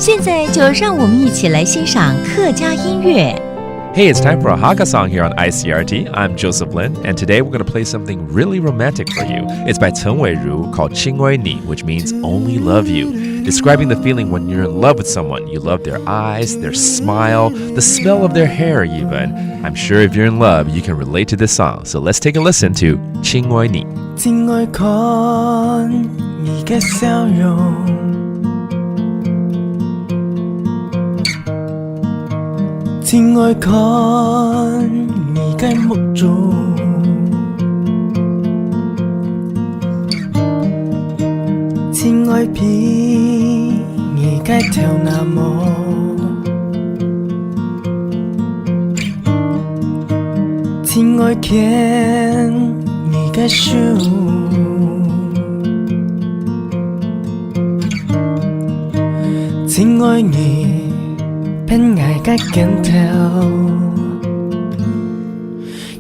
现在就让我们一起来欣赏客家音乐。Hey, it's time for a Hakka song here on ICRT. I'm Joseph Lin, and today we're going to play something really romantic for you. It's by Chen Weiru called 亲爱你, which means only love you, describing the feeling when you're in love with someone. You love their eyes, their smile, the smell of their hair even. I'm sure if you're in love, you can relate to this song. So let's take a listen to 亲爱你。亲爱看你的笑容，亲爱看你的目中，亲爱品你的跳那么，亲爱牵你的手，亲爱你。偏爱嘅鏡頭，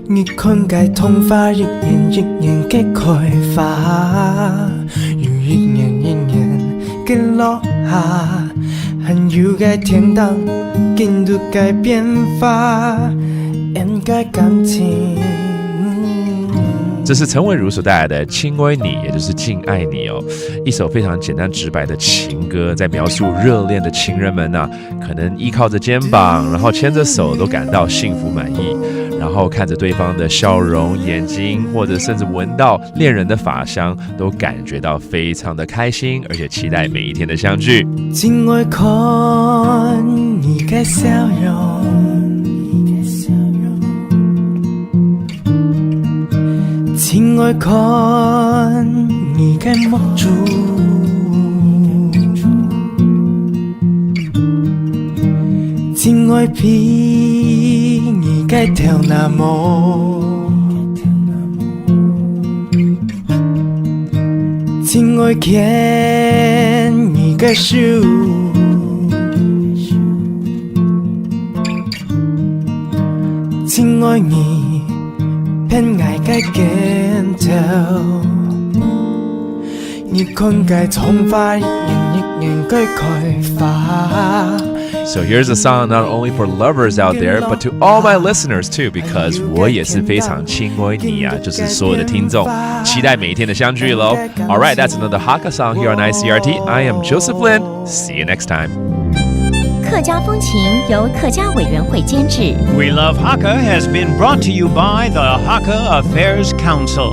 你看嘅童話一年一年嘅開花，如一年一年嘅落下，很有嘅天堂，見到嘅變化，人嘅感情。这是陈伟如所带来的《亲爱你》，也就是敬爱你哦，一首非常简单直白的情歌，在描述热恋的情人们啊，可能依靠着肩膀，然后牵着手，都感到幸福满意，然后看着对方的笑容、眼睛，或者甚至闻到恋人的发香，都感觉到非常的开心，而且期待每一天的相聚。亲爱看你的笑容。亲爱看你的目珠，亲爱品你的跳那么，亲爱牵你的手，亲爱你。偏愛嘅鏡頭，你看嘅童話一年一年嘅開花。So here's a song not only for lovers out there, but to all my listeners too, because 我也是非常亲愛你啊，就是所有的聽眾，期待每一天的相聚咯。All right, that's another Hakka song here on ICRT. I am Joseph Lin. See you next time. 客家风情由客家委员会监制。 We Love Hakka has been brought to you by the Hakka Affairs Council.